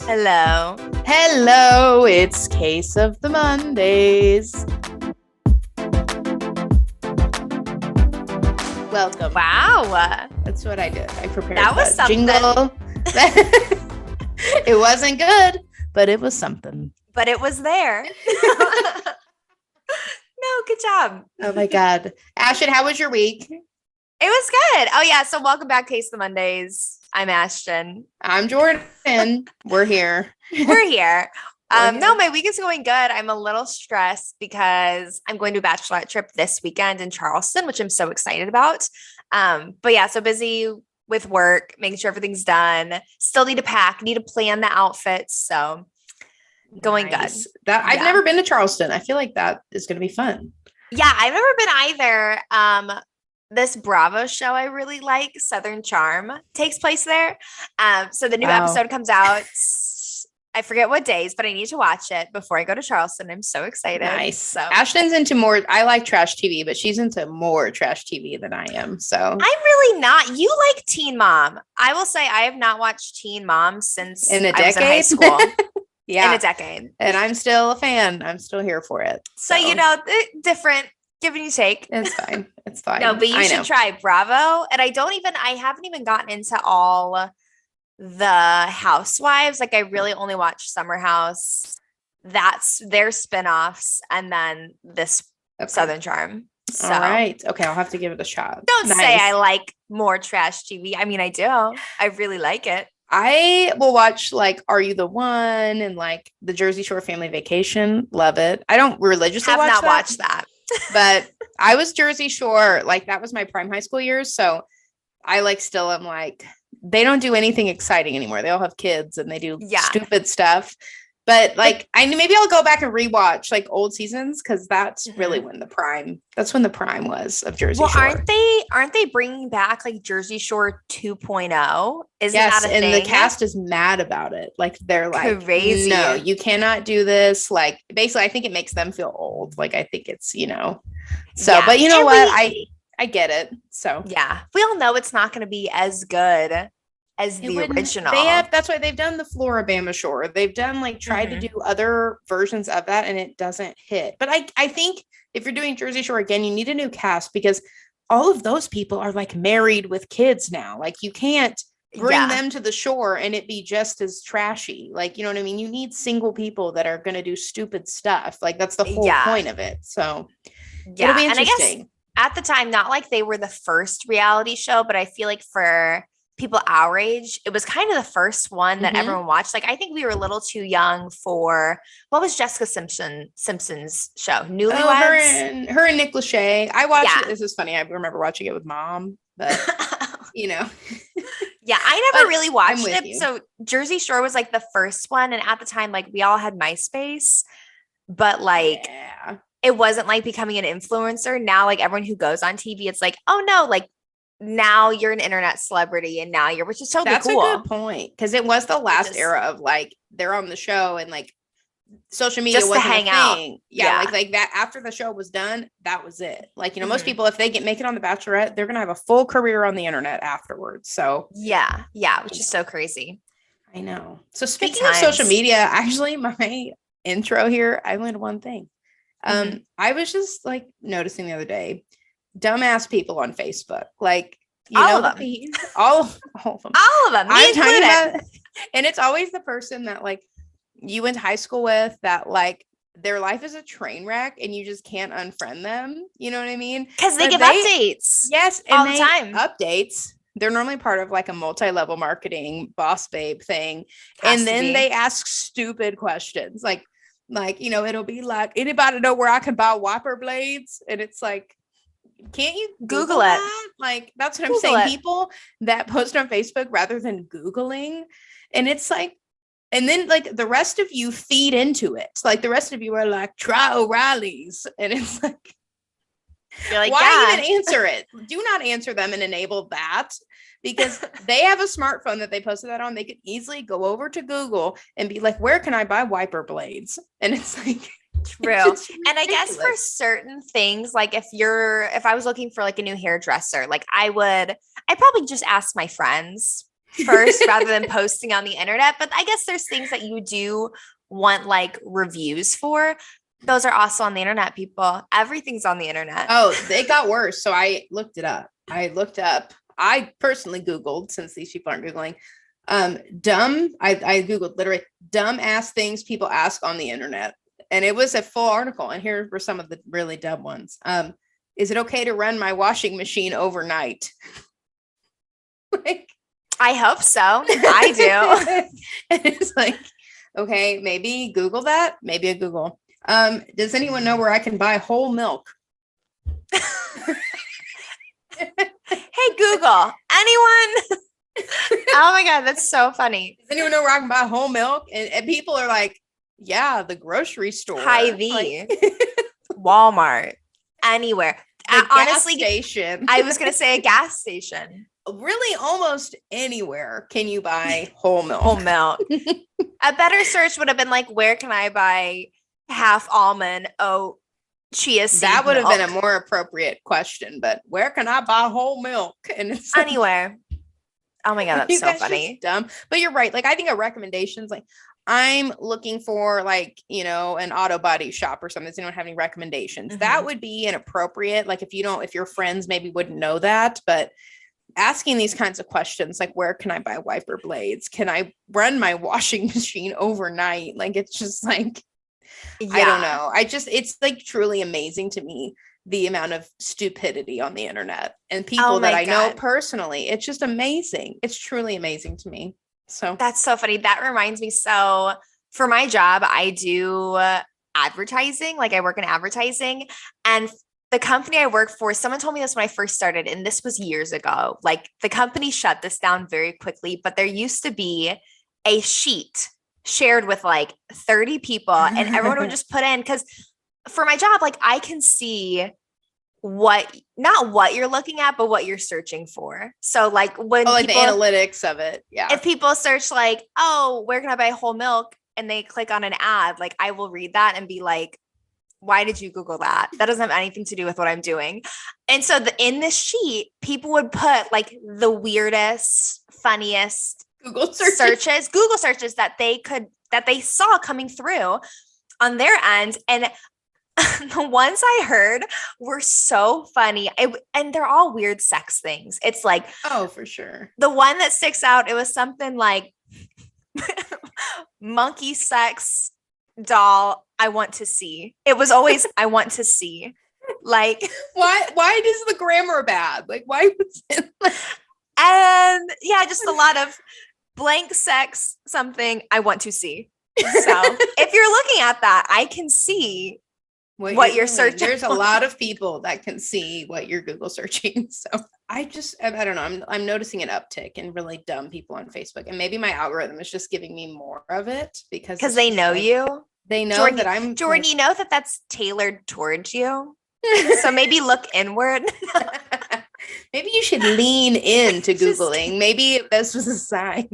Hello. Hello, it's Case of the Mondays. Welcome. Wow. That's what I did. I prepared That was something. jingle. It wasn't good, but it was something. But it was there. No, good job. Oh my God. Ashton, how was your week? It was good. Oh, yeah. So welcome back, Case of the Mondays. I'm Ashton. I'm Jordan. We're here. We're here. We're here. No, my week is going good. I'm a little stressed because I'm going to a bachelorette trip this weekend in Charleston, which I'm so excited about. But yeah, so busy with work, making sure everything's done. Still need to pack, need to plan the outfits. So going Nice. good. I've never been to Charleston. I feel like that is going to be fun. Yeah, I've never been either. This Bravo show I really like, Southern Charm, takes place there. So the new episode comes out. I forget what days, but I need to watch it before I go to Charleston. I'm so excited. Nice. So Ashton's into more. I like trash TV, but she's into more trash TV than I am. So I'm really not. You like Teen Mom. I will say I have not watched Teen Mom since in a I was in high decade. school. Yeah, in a decade. And I'm still a fan. I'm still here for it. So you know, different. Give and you take. It's fine. It's fine. No, but you should try Bravo. And I haven't even gotten into all the housewives. Like I really only watch Summer House. That's their spinoffs. And then this Southern Charm. So all right. Okay. I'll have to give it a shot. Don't say I like more trash TV. I mean, I do. I really like it. I will watch like Are You the One and like the Jersey Shore Family Vacation. Love it. I don't religiously watch that. But I was Jersey Shore, like that was my prime high school years. So I like still am like, they don't do anything exciting anymore. They all have kids and they do stupid stuff. But like, maybe I'll go back and rewatch like old seasons because that's really when the prime was of Jersey Shore. Aren't they bringing back like Jersey Shore 2.0? Isn't yes, that a and thing? the cast is mad about it. Like they're like, crazy. No, you cannot do this. Like basically, I think it makes them feel old. Like I think it's So, but you know what? I get it. So yeah, we all know it's not going to be as good as the original. That's why they've done the Floribama Shore. They've done like tried to do other versions of that and it doesn't hit. But I think if you're doing Jersey Shore again, you need a new cast because all of those people are like married with kids now. Like you can't bring them to the shore and it be just as trashy. Like, you know what I mean? You need single people that are going to do stupid stuff. Like that's the whole point of it. So it'll be interesting. And I guess at the time, not like they were the first reality show, but I feel like for people our age, it was kind of the first one that everyone watched. Like I think we were a little too young for what was Jessica Simpson's show, Newlyweds. Her and Nick Lachey. I watched it. This is funny. I remember watching it with mom, but Yeah, I never really watched it. So Jersey Shore was like the first one, and at the time, like we all had MySpace, but like it wasn't like becoming an influencer. Now, like everyone who goes on TV, it's like, oh no, like now you're an internet celebrity and now which is totally cool. That's a good point. Because it was the last era of like, they're on the show and like social media just wasn't to hang a out. thing. Yeah. Like that after the show was done, that was it. Like, most people, if they make it on The Bachelorette, they're going to have a full career on the internet afterwards. So yeah, which is so crazy. I know. So speaking of social media, actually my intro here, I learned one thing. I was just like noticing the other day, dumbass people on Facebook, like all of them. All of them. I'm talking about, and it's always the person that like you went to high school with that like their life is a train wreck and you just can't unfriend them. You know what I mean? Because they give updates. Yes, all the time. Updates. They're normally part of like a multi-level marketing boss babe thing, and then they ask stupid questions like it'll be like, anybody know where I can buy wiper blades? And it's like, can't you Google it? Like, that's what I'm saying. People that post on Facebook rather than Googling. And it's like, and then like the rest of you feed into it. Like the rest of you are like, try O'Reilly's. And it's like, you're like, why even answer it? Do not answer them and enable that because they have a smartphone that they posted that on. They could easily go over to Google and be like, where can I buy wiper blades? And it's like, true. And I guess for certain things, like if I was looking for like a new hairdresser, like I'd probably just ask my friends. first rather than posting on the internet. But I guess there's things that you do want like reviews for. Those are also on the internet, people. Everything's on the internet. Oh, it got worse. So I looked it up. I personally Googled, since these people aren't Googling, dumb. I Googled literally dumb ass things people ask on the internet. And it was a full article. And here were some of the really dumb ones. Is it okay to run my washing machine overnight? Like, I hope so. I do. And it's like, okay, maybe Google that. Maybe a Google. Does anyone know where I can buy whole milk? Hey, Google, anyone? Oh my God, that's so funny. Does anyone know where I can buy whole milk? And people are like, yeah, the grocery store. Hy-Vee, Walmart, anywhere. Honestly, station. I was going to say a gas station. Really, almost anywhere can you buy whole milk. Whole milk. A better search would have been like, where can I buy half almond oat chia seed That would have milk? been a more appropriate question, but where can I buy whole milk? And it's like, anywhere. Oh my God, that's so funny. Dumb. But you're right. Like, I think a recommendations, like, I'm looking for like, you know, an auto body shop or something. Does anyone have any recommendations? Mm-hmm. That would be inappropriate. Like, if your friends maybe wouldn't know that, but asking these kinds of questions, like, where can I buy wiper blades? Can I run my washing machine overnight? Like, it's just like, yeah. I don't know. It's like truly amazing to me, the amount of stupidity on the internet and people that I know personally. It's just amazing. It's truly amazing to me. So that's so funny. That reminds me. So for my job, I do advertising. Like, I work in advertising, and the company I work for, someone told me this when I first started, and this was years ago. Like, the company shut this down very quickly, but there used to be a sheet shared with like 30 people, and everyone would just put in, because for my job, like, I can see not what you're looking at, but what you're searching for. So like when like people, the analytics of it. Yeah. If people search like, oh, where can I buy whole milk? And they click on an ad, like, I will read that and be like, why did you Google that? That doesn't have anything to do with what I'm doing. And so in this sheet, people would put like the weirdest, funniest Google searches that they saw coming through on their end. And the ones I heard were so funny. And they're all weird sex things. It's like, oh, for sure. The one that sticks out, it was something like monkey sex doll I want to see. It was always I want to see. Like, why is the grammar bad? Like, why was it and yeah, just a lot of blank sex something I want to see. So if you're looking at that, I can see what you're searching. There's a lot of people that can see what you're Google searching. So I don't know. I'm noticing an uptick in really dumb people on Facebook, and maybe my algorithm is just giving me more of it because they know you. They know Jordan, that I'm Jordan. Like, you know that that's tailored towards you. So maybe look inward. Maybe you should lean into Googling. Maybe this was a sign.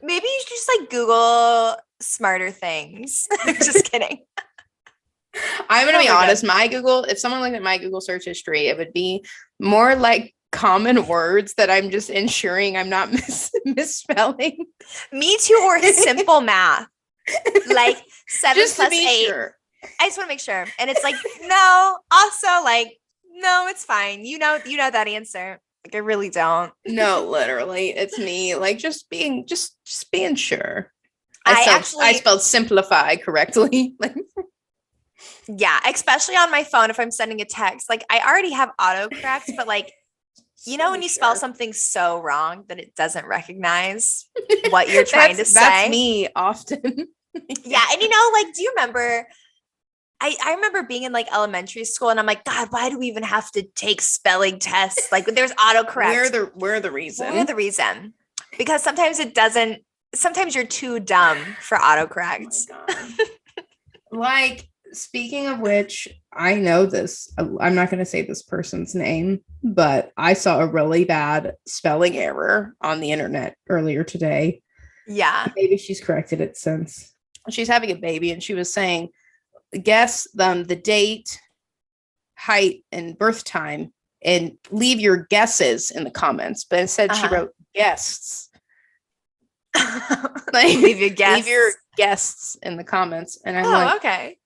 Maybe you should just like Google smarter things. Just kidding. I'm going to be honest. If someone looked at my Google search history, it would be more like common words that I'm just ensuring I'm not misspelling. Me too. Or simple math. Like 7 just plus 8. Sure. I just want to make sure. And it's like, no, also like, no, it's fine. You know that answer. Like, I really don't. No, literally. It's me. Like, just being sure. I spelled simplify correctly. Yeah, especially on my phone if I'm sending a text. Like, I already have autocorrect, but like, when you spell something so wrong that it doesn't recognize what you're trying to say. That's me often. Yeah. And like, do you remember, I remember being in like elementary school, and I'm like, God, why do we even have to take spelling tests? Like, there's autocorrect. We're the reason. We're the reason. Because sometimes you're too dumb for autocorrect. Oh, like, speaking of which, I know this. I'm not going to say this person's name, but I saw a really bad spelling error on the internet earlier today. Yeah. Maybe she's corrected it since. She's having a baby, and she was saying, guess the date, height, and birth time and leave your guesses in the comments. But instead she wrote guests. Like, leave your guests. Leave your guests in the comments. And I'm like, okay.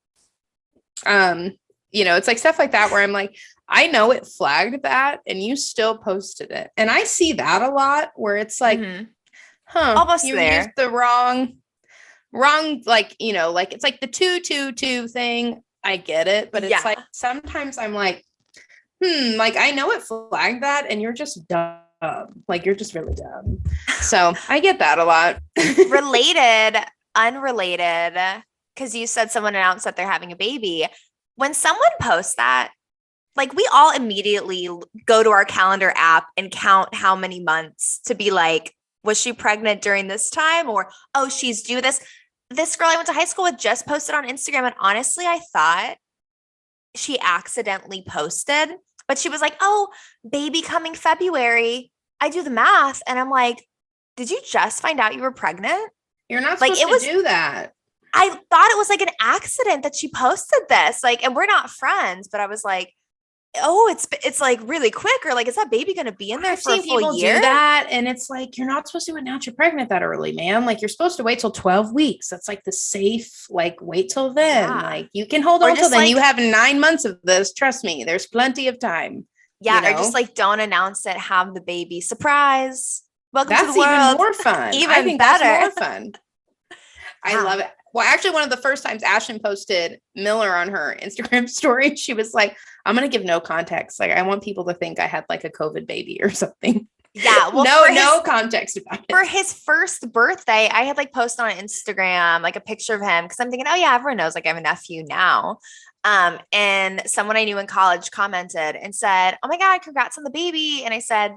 You know, it's like stuff like that where I'm like, I know it flagged that and you still posted it. And I see that a lot where it's like, almost you there. used the wrong, like, you know, like it's like the 222 thing. I get it. But it's like, sometimes I'm like, like I know it flagged that and you're just dumb. Like you're just really dumb. So I get that a lot. Related, unrelated, because you said someone announced that they're having a baby. When someone posts that, like we all immediately go to our calendar app and count how many months to be like, was she pregnant during this time? Or, oh, she's due this. This girl I went to high school with just posted on Instagram. And honestly, I thought she accidentally posted, but she was like, oh, baby coming February. I do the math. And I'm like, did you just find out you were pregnant? You're not supposed to do that. I thought it was like an accident that she posted this. Like, and we're not friends, but I was like, oh, it's like really quick, or like, is that baby going to be in there for a full year? Do that, and it's like you're not supposed to announce you're pregnant that early, man. Like you're supposed to wait till 12 weeks. That's like the safe. Like wait till then. Yeah. Like you can hold on till then. Like, you have 9 months of this. Trust me, there's plenty of time. Yeah, you know? Or just like don't announce it. Have the baby surprise. Welcome to the world. That's even more fun. Even I think better. That's more fun. I love it. Well, actually, one of the first times Ashlyn posted Miller on her Instagram story, she was like, I'm going to give no context. Like, I want people to think I had like a COVID baby or something. Yeah. Well, no context about it. For his first birthday, I had like posted on Instagram, like a picture of him. Cause I'm thinking, oh yeah, everyone knows like I have a nephew now. And someone I knew in college commented and said, oh my God, congrats on the baby. And I said,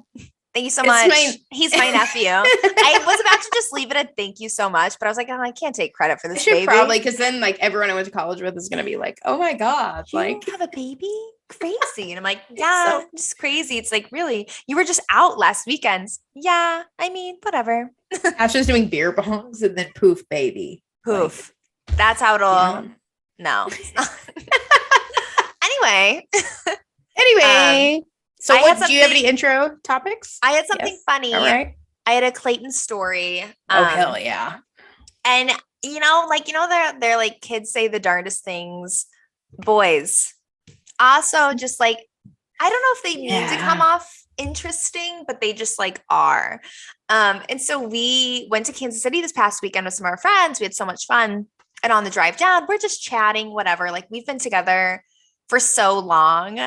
thank you so much. He's my nephew. I was about to just leave it at thank you so much, but I was like, oh, I can't take credit for this baby. Probably, because then like everyone I went to college with is going to be like, oh my God, you like have a baby? Crazy. And I'm like, yeah, just crazy. It's like, really, you were just out last weekend. Yeah. I mean, whatever. Ashlyn's doing beer bongs and then poof baby. Poof. Like, that's how it'll, no. Anyway. So do you have any intro topics? I had something funny. All right. I had a Clayton story. Oh, hell yeah. And they're like kids say the darndest things. Boys also just like, I don't know if they need to come off interesting, but they just like are. And so we went to Kansas City this past weekend with some of our friends. We had so much fun. And on the drive down, we're just chatting, whatever. Like we've been together for so long.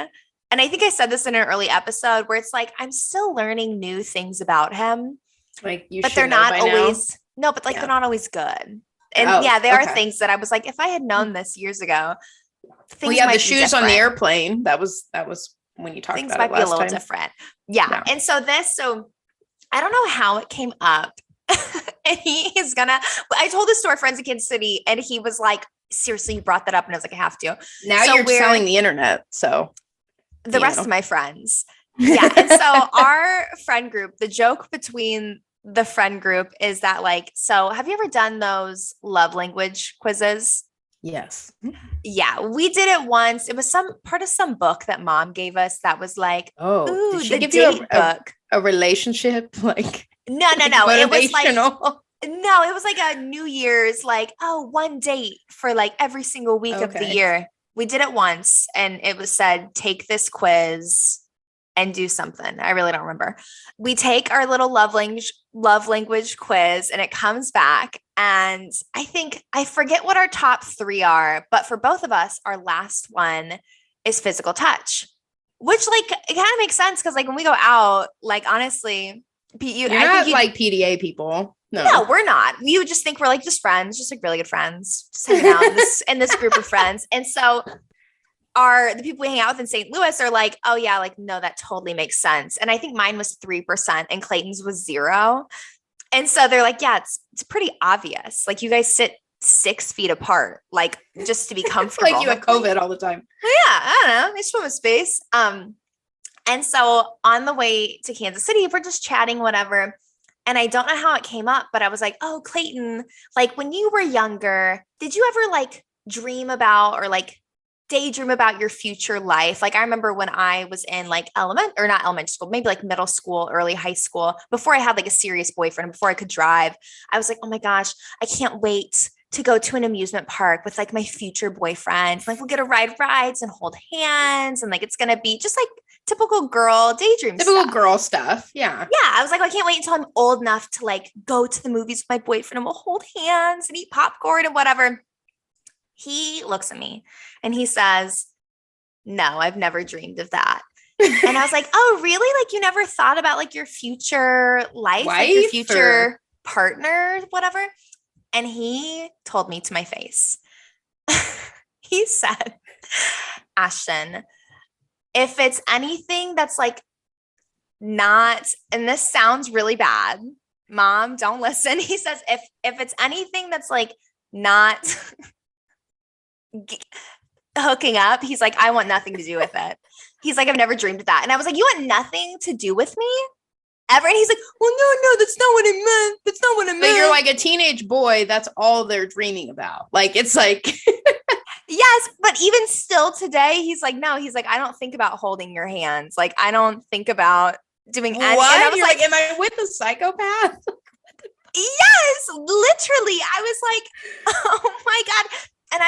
And I think I said this in an early episode where it's like, I'm still learning new things about him. Like you but they're not always, they're not always good. And they are things that I was like, if I had known this years ago, things might the shoes on the airplane. That was when you talked about it last time. Things might be a little different. Yeah. No. And so I don't know how it came up. And I told this to our friends in Kansas City and he was like, seriously, you brought that up. And I was like, I have to. Now you're selling the internet. So the rest of my friends. Yeah. And so our friend group, the joke between the friend group is that like, so have you ever done those love language quizzes? Yes. Yeah. We did it once. It was some part of some book that mom gave us that was like, did she give you a relationship? Like, no. It was like, no, it was like a New Year's, like, one date for like every single week of the year. We did it once and it was said, take this quiz and do something. I really don't remember. We take our little love language quiz and it comes back. And I forget what our top 3 are, but for both of us, our last one is physical touch, which like, it kind of makes sense. Cause like when we go out, like, honestly, you're not like PDA people. No, we're not. We would just think we're like just friends, just like really good friends, just hanging out in this group of friends. And so the people we hang out with in St. Louis are like, oh yeah, like, no, that totally makes sense. And I think mine was 3% and Clayton's was 0. And so they're like, yeah, it's pretty obvious. Like you guys sit 6 feet apart, like just to be comfortable. Like you have COVID all the time. Yeah, I don't know. They swim in space. And so on the way to Kansas City, we're just chatting, whatever. And I don't know how it came up, but I was like, oh, Clayton, like when you were younger, did you ever like dream about or like daydream about your future life. Like I remember when I was in like not elementary school, maybe like middle school, early high school, before I had like a serious boyfriend, before I could drive, I was like, oh my gosh, I can't wait to go to an amusement park with like my future boyfriend. Like we'll get to ride rides and hold hands. And like, it's going to be just like typical girl daydream typical stuff. Girl stuff. Yeah. Yeah. I was like, I can't wait until I'm old enough to like go to the movies with my boyfriend and we'll hold hands and eat popcorn and whatever. He looks at me and he says, no, I've never dreamed of that. And I was like, oh, really? Like you never thought about like your future life, like your future partner, whatever. And he told me to my face, he said, Ashton, if it's anything that's like not, and this sounds really bad, Mom, don't listen. He says, if it's anything that's like not hooking up, he's like, I want nothing to do with it. He's like, I've never dreamed of that. And I was like, you want nothing to do with me ever? And he's like, well, no, that's not what I meant. That's not what I meant. But you're like a teenage boy. That's all they're dreaming about. Like, it's like. Yes. But even still today, he's like, no, he's like, I don't think about holding your hands. Like, I don't think about doing anything. What? And I was like, am I with a psychopath? Yes, literally. I was like, oh my God. And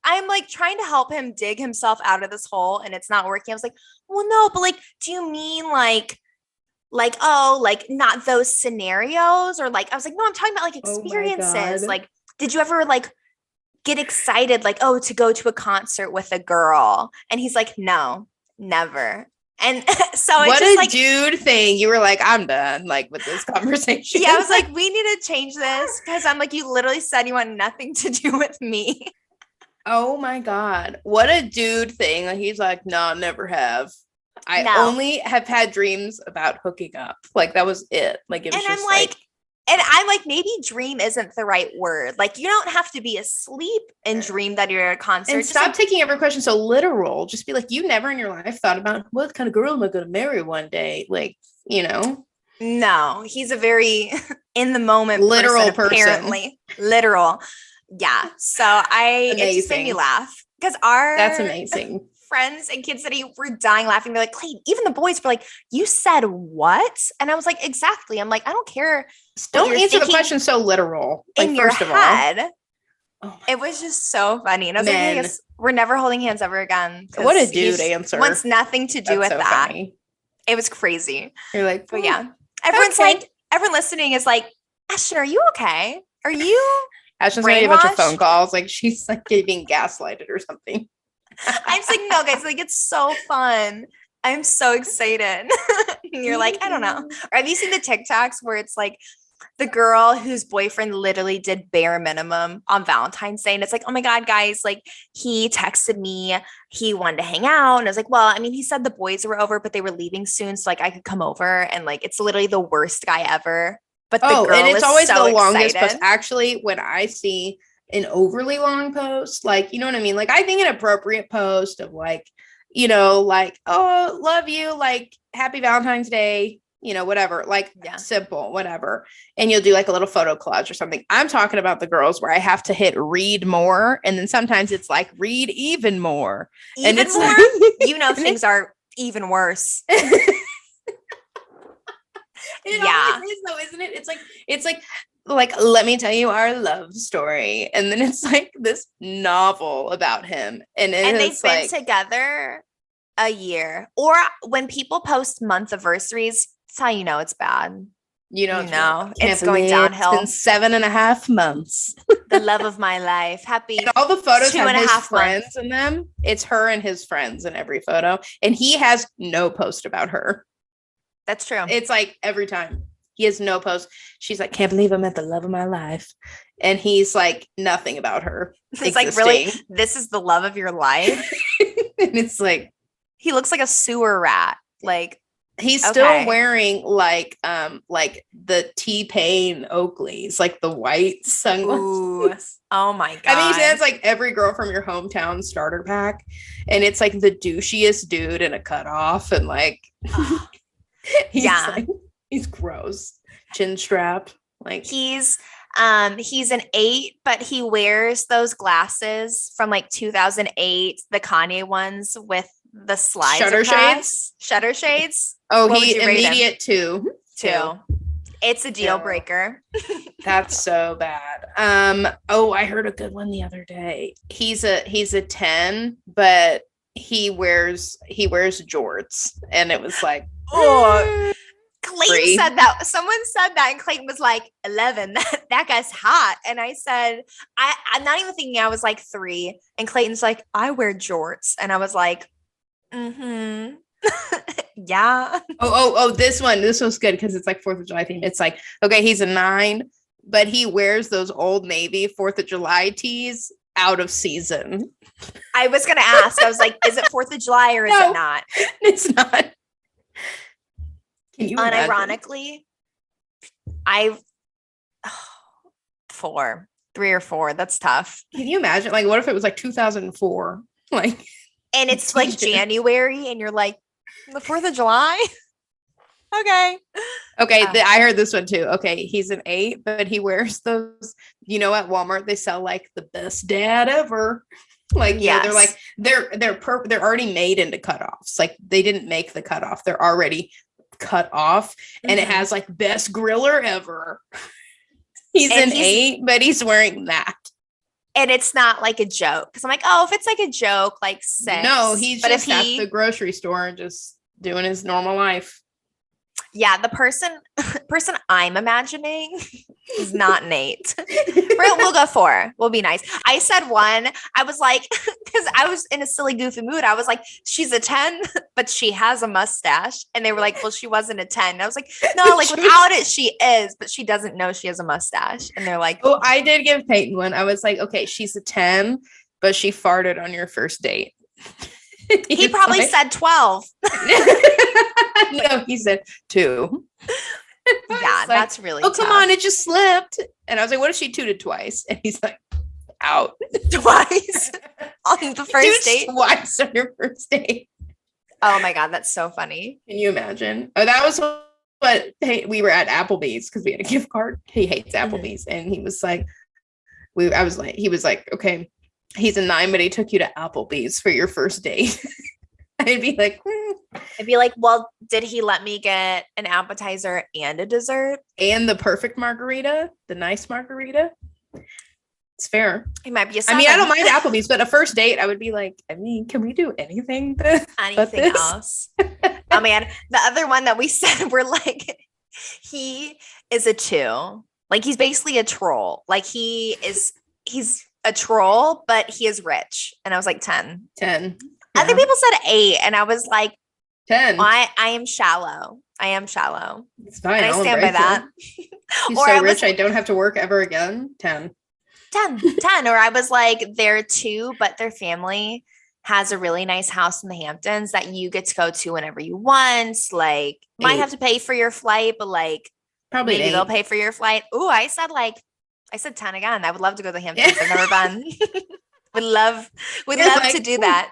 I'm like trying to help him dig himself out of this hole and it's not working. I was like, well, no, but like, do you mean like, oh, like not those scenarios or like, I was like, no, I'm talking about like experiences. Like, did you ever like get excited, like, oh, to go to a concert with a girl? And he's like, no, never. And so what it's a like, dude thing. You were like, I'm done like with this conversation. Yeah, I was like, we need to change this because I'm like, you literally said you want nothing to do with me. Oh my God. What a dude thing. Like, he's like, no, never have. I only have had dreams about hooking up. Like that was it. Like it was and I'm like, maybe dream isn't the right word. Like you don't have to be asleep and dream that you're at a concert. And stop taking every question so literal. Just be like, you never in your life thought about what kind of girl am I going to marry one day? Like, you know. No, he's a very in the moment literal person. Apparently. Literal. Yeah. So it just made me laugh because that's amazing. Friends and kids that were dying laughing. They're like, Clayton, even the boys were like, you said what? And I was like, exactly. I'm like, I don't care. Don't answer the question so literal. Like, in your head. It was just so funny. And I was like, I guess we're never holding hands ever again. What a dude answer. Wants nothing to do with that. Funny. It was crazy. You're like, but yeah. Everyone's like, everyone listening is like, Ashton, are you okay? Are you Ashton's getting a bunch of phone calls. Like she's like being gaslighted or something. I'm just like, no, guys, like it's so fun. I'm so excited. And you're like, I don't know. Or have you seen the TikToks where it's like the girl whose boyfriend literally did bare minimum on Valentine's Day? And it's like, oh my God, guys, like he texted me, he wanted to hang out. And I was like, well, I mean, he said the boys were over, but they were leaving soon. So like I could come over. And like, it's literally the worst guy ever. But the girl and it's always so the longest post. Actually, when I see an overly long post, like, you know what I mean? Like, I think an appropriate post of like, you know, like, oh, love you, like, happy Valentine's Day, you know, whatever, like simple, whatever. And you'll do like a little photo collage or something. I'm talking about the girls where I have to hit read more. And then sometimes it's like read even more. Even and it's more? Like, you know, things are even worse. It always is though, isn't it? It's like, let me tell you our love story. And then it's like this novel about him. And they've been together a year. Or when people post month anniversaries, that's how you know it's bad. You know, it's going downhill. It's been 7.5 months. The love of my life. Happy. And all the photos have his friends months. in them. It's her and his friends in every photo. And he has no post about her. That's true. It's like every time he has no post. She's like, can't believe I met the love of my life. And he's like, nothing about her. It's like, really? This is the love of your life? And it's like, he looks like a sewer rat. Like, he's still wearing like the T-Pain Oakleys, like the white sunglasses. Ooh. Oh my God. I mean, he says like every girl from your hometown starter pack. And it's like the douchiest dude in a cutoff. And like, he's gross. Chin strap. Like he's He's an 8, but he wears those glasses from like 2008, the Kanye ones with the slides. Shutter shades. Oh, he immediate 2. 2. It's a deal breaker. That's so bad. Oh, I heard a good one the other day. He's a 10, but he wears jorts, and it was like, oh. Clayton said that. Someone said that, and Clayton was like 11. That guy's hot. And I said, I'm not even thinking. I was like 3, and Clayton's like, I wear jorts, and I was like, mm-hmm. Yeah. Oh, this was good because it's like 4th of July theme. It's like, okay, he's a 9, but he wears those Old Navy 4th of July tees out of season. I was gonna ask. I was like, is it 4th of July or is it not? It's not. Can you unironically, 3 or 4. That's tough. Can you imagine? Like, what if it was like 2004? Like, and it's like January, and you're like, the 4th of July. Okay. I heard this one too. Okay, he's an 8, but he wears those. At Walmart they sell like the best dad ever. Like, yeah, they're like they're already made into cutoffs. Like, they didn't make the cutoff; they're already cut off, and it has like best griller ever. He's an 8, but he's wearing that. And it's not like a joke. Because I'm like, oh, if it's like a joke, like 6. No, he's just at the grocery store and just doing his normal life. Yeah, the person I'm imagining is not Nate. We'll go 4. We'll be nice. I said 1. I was like, because I was in a silly, goofy mood. I was like, she's a 10, but she has a mustache. And they were like, well, she wasn't a 10. And I was like, no, like without it, she is, but she doesn't know she has a mustache. And they're like, oh, I did give Peyton one. I was like, okay, she's a 10, but she farted on your first date. He probably said 12. No, he said 2. Yeah, that's really tough. Come on, it just slipped. And I was like, what if she tooted twice? And he's like, out. Twice? On the first date? Twice on your first date. Oh my God, that's so funny. Can you imagine? Oh, that was what we were at Applebee's because we had a gift card. He hates Applebee's. And he was like, he was like, okay, he's a 9, but he took you to Applebee's for your first date. I'd be like, well, did he let me get an appetizer and a dessert? And the perfect margarita, the nice margarita? It's fair. It might be a 7. I mean, I don't mind Applebee's, but a first date, I would be like, can we do anything else? Oh man, the other one that we said, we're like, he is a 2. Like, he's basically a troll. Like, he's a troll, but he is rich. And I was like 10. 10. Yeah. Other people said 8, and I was like 10. Well, I am shallow. It's fine. And I stand by that. He's so rich, I don't have to work ever again. 10. 10. Or I was like, they're 2, but their family has a really nice house in the Hamptons that you get to go to whenever you want. Like, 8. Might have to pay for your flight, but like, probably maybe 8. They'll pay for your flight. Ooh, I said 10 again. I would love to go to the Hamptons. I've never been. would love to do that.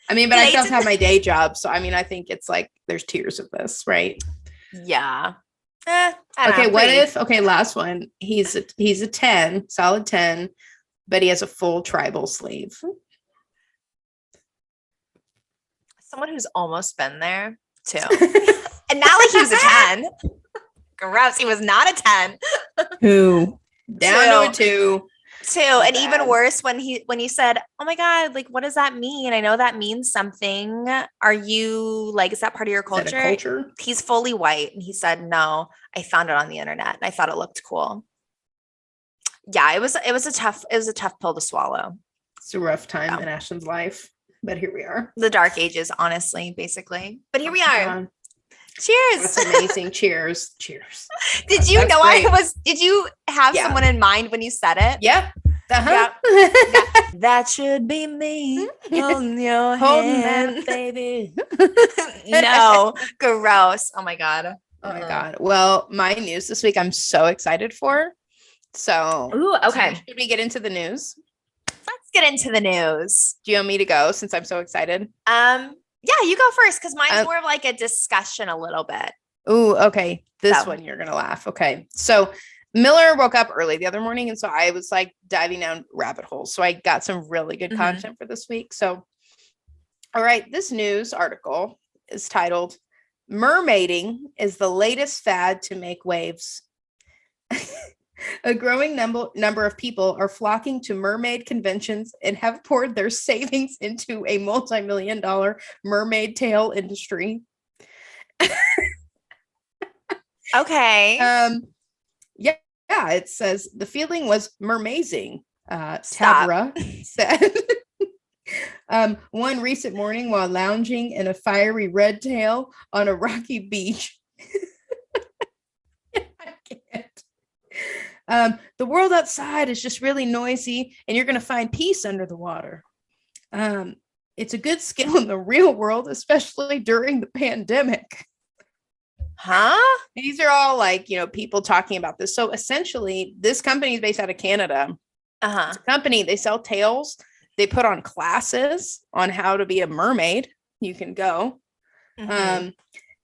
I mean, but I still have my day job. So, I mean, I think it's like there's tiers of this, right? Yeah. Okay, last one. He's a 10, solid 10, but he has a full tribal sleeve. Someone who's almost been there too. And not like he was a 10. Gross. He was not a 10. Who? Down to a 2. 2. And even worse when he said, oh my God, like, what does that mean? I know that means something. Are you like, is that part of your culture? Is that a culture? He's fully white. And he said, no, I found it on the internet and I thought it looked cool. Yeah, it was a tough pill to swallow. It's a rough time in Ashton's life, but here we are. The dark ages, honestly, basically. But here we are. Cheers. That's amazing. Cheers. Did you know great. Did you have someone in mind when you said it? Yeah. Uh-huh. That should be me on your hand, baby. No, gross. Oh my God. Well, my news this week, I'm so excited for. So, okay. Should we get into the news? Let's get into the news. Do you want me to go since I'm so excited? Yeah, you go first because mine's more of like a discussion a little bit. Ooh, okay. This one you're gonna laugh. Okay, so Miller woke up early the other morning, and so I was like diving down rabbit holes. So I got some really good content for this week. So, all right, this news article is titled "Mermaiding is the latest fad to make waves." A growing number of people are flocking to mermaid conventions and have poured their savings into a multi-million-dollar mermaid tail industry. Okay. Yeah, it says the feeling was mermazing. Tabra said. One recent morning while lounging in a fiery red tail on a rocky beach. I can't. The world outside is just really noisy, and you're going to find peace under the water. It's a good skill in the real world, especially during the pandemic. Huh? These are all like, people talking about this. So essentially, this company is based out of Canada. It's a company, they sell tails. They put on classes on how to be a mermaid. You can go.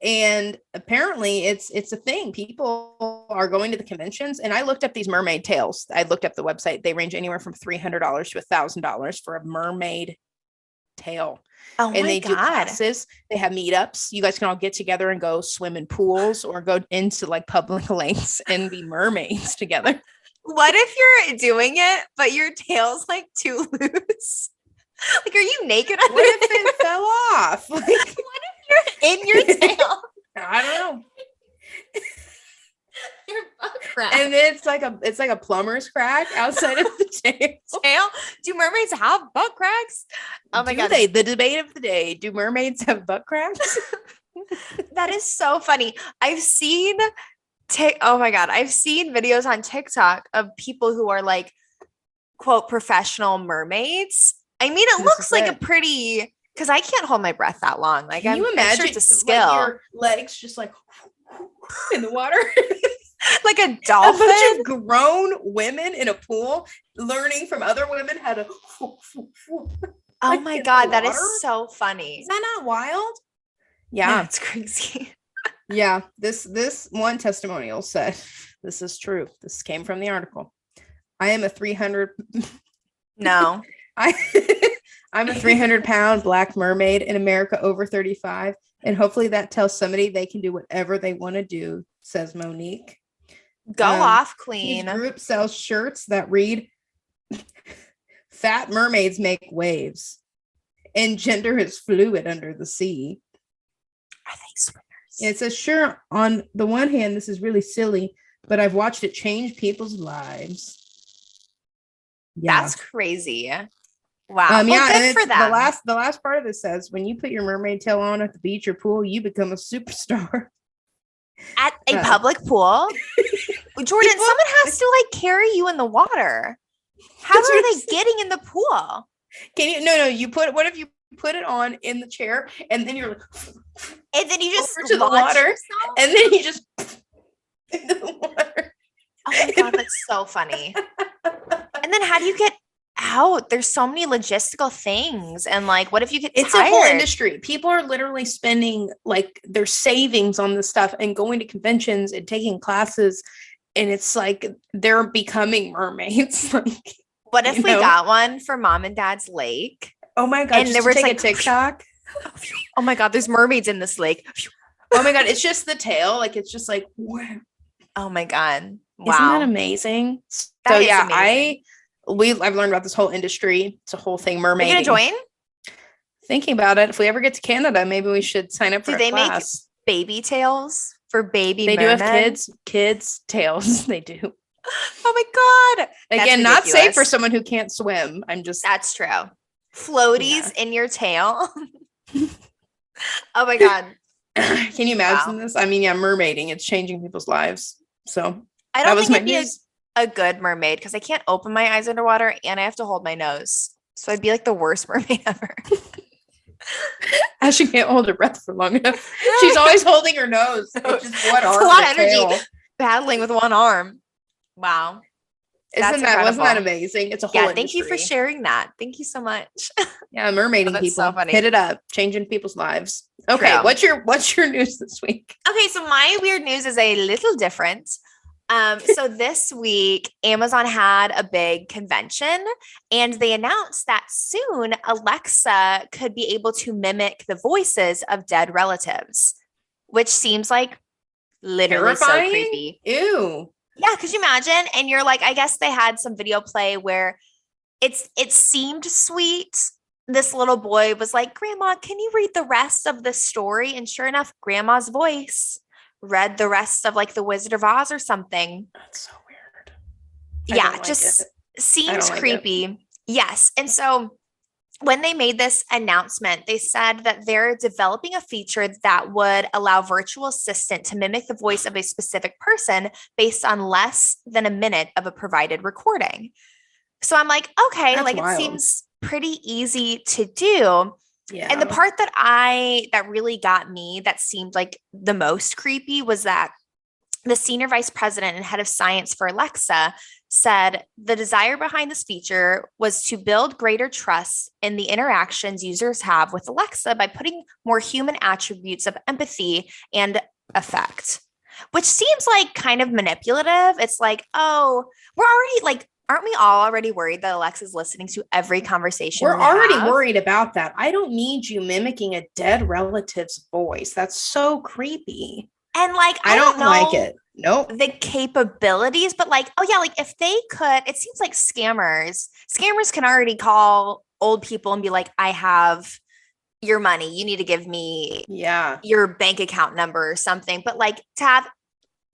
And apparently it's a thing. People are going to the conventions, and I looked up these mermaid tails. I looked up the website. They range anywhere from $300 to $1,000 for a mermaid tail. Oh, and they do classes. They have meetups. You guys can all get together and go swim in pools or go into like public lakes and be mermaids together. What if you're doing it, but your tail's like too loose? Like, are you naked? What if it fell off? Like, what if you're in your tail? I don't know. Your butt crack. And it's like a plumber's crack outside of the tail. Do mermaids have butt cracks? Oh my God. The debate of the day. Do mermaids have butt cracks? That is so funny. I've seen videos on TikTok of people who are like, quote, professional mermaids. I mean, it looks like a pretty, because I can't hold my breath that long. Like, Can you imagine sure it's a skill. Like your legs just like in the water? Like a dolphin. A bunch of grown women in a pool learning from other women how to. Oh my God, that is so funny. Is that not wild? Yeah, it's crazy. Yeah, this one testimonial said, this is true. This came from the article. I am a 300. No. I'm a 300-pound black mermaid in America over 35, and hopefully that tells somebody they can do whatever they want to do, says Monique. Go off, queen. His group sells shirts that read, "Fat mermaids make waves, and gender is fluid under the sea." Are they swimmers? It says, sure, on the one hand, this is really silly, but I've watched it change people's lives. Yeah. That's crazy. Wow. Good for them. The last part of this says, when you put your mermaid tail on at the beach or pool, you become a superstar. At a public pool? Jordan, someone has to like carry you in the water. How are they getting in the pool? Can you? No. You what if you put it on in the chair and then you're like, and then you just to the water, yourself? And then you just into the water. Oh my God, that's so funny. And then how do you get out? There's so many logistical things, and like, what if you get tired? It's a whole industry. People are literally spending like their savings on this stuff and going to conventions and taking classes, and it's like they're becoming mermaids. Like, what if we got one for mom and dad's lake? Oh my God! And there was like a TikTok. Oh my God! There's mermaids in this lake. Oh my God! It's just the tail. Like, it's just like, wow. Oh my God! Wow! Isn't that amazing? So yeah, amazing. I've learned about this whole industry. It's a whole thing. Mermaiding. Are you gonna join? Thinking about it. If we ever get to Canada, maybe we should sign up for a class. Do they make baby tails for baby? They mermen? Do have kids tails. They do. Oh my God! Again, not safe for someone who can't swim. That's true. Floaties in your tail. Oh my God. Can you imagine this? I mean, yeah, mermaiding, it's changing people's lives. So I don't think it'd be a good mermaid because I can't open my eyes underwater and I have to hold my nose. So I'd be like the worst mermaid ever. As she can't hold her breath for long enough. She's always holding her nose. It's just one arm. It's a lot of energy battling with one arm. Wow. Wasn't that amazing? It's a whole industry. Thank you for sharing that. Thank you so much. Yeah, mermaiding people. So funny. Hit it up. Changing people's lives. Okay, true. What's your news this week? Okay, so my weird news is a little different. So this week, Amazon had a big convention and they announced that soon Alexa could be able to mimic the voices of dead relatives, which seems like literally terrifying. So creepy. Ew. Yeah, could you imagine? And you're like, I guess they had some video play where it seemed sweet. This little boy was like, Grandma, can you read the rest of the story? And sure enough, Grandma's voice read the rest of like the Wizard of Oz or something. That's so weird. Yeah, just seems creepy. Yes. And so when they made this announcement, they said that they're developing a feature that would allow virtual assistant to mimic the voice of a specific person based on less than a minute of a provided recording. So I'm like, okay, that's like wild. It seems pretty easy to do. Yeah. And the part that really got me, that seemed like the most creepy, was that the senior vice president and head of science for Alexa said the desire behind this feature was to build greater trust in the interactions users have with Alexa by putting more human attributes of empathy and affect, which seems like kind of manipulative. It's like, oh, we're already like, aren't we all already worried that Alexa's listening to every conversation? We're already worried about that. I don't need you mimicking a dead relative's voice. That's so creepy. And like, I don't like it. Nope. The capabilities, but like, oh yeah, like if they could, it seems like scammers can already call old people and be like, I have your money. You need to give me your bank account number or something. But like to have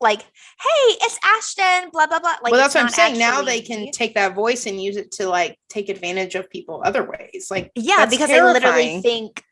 like, hey, it's Ashton, blah, blah, blah. Like, well, that's what I'm saying. Now they can take that voice and use it to like take advantage of people other ways. Like, yeah, because terrifying. They literally think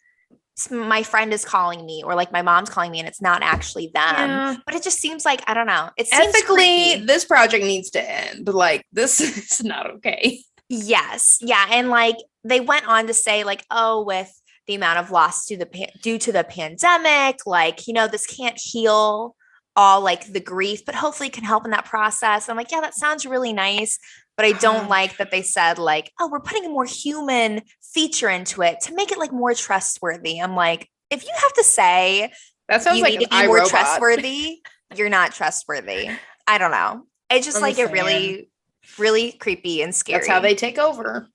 my friend is calling me or like my mom's calling me and it's not actually them. Yeah. But it just seems like, I don't know. It seems ethically, this project needs to end. Like, this is not okay. Yes. Yeah. And like they went on to say like, oh, with the amount of loss due to the pandemic, like, you know, this can't heal all like the grief, but hopefully it can help in that process. I'm like, yeah, that sounds really nice. But I don't like that they said like, oh, we're putting a more human feature into it to make it like more trustworthy. I'm like, if you have to say that sounds you like need to be more trustworthy, you're not trustworthy. I don't know. It's just like it really, really creepy and scary. That's how they take over.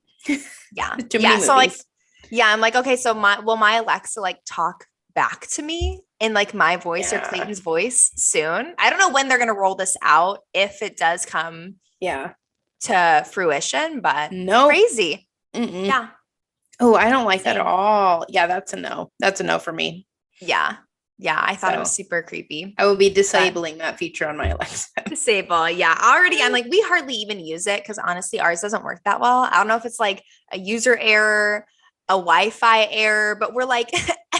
Yeah. Yeah. So like, yeah, I'm like, okay, so my Alexa like talk back to me in like my voice or Clayton's voice soon? I don't know when they're going to roll this out, if it does come to fruition, but crazy. Mm-mm. Yeah. Oh, I don't like that at all. Yeah, that's a no. That's a no for me. Yeah. Yeah, I thought it was super creepy. I will be disabling that feature on my Alexa. Disable. Yeah. Already, I'm like, we hardly even use it because honestly, ours doesn't work that well. I don't know if it's like a user error, a Wi-Fi error, but we're like,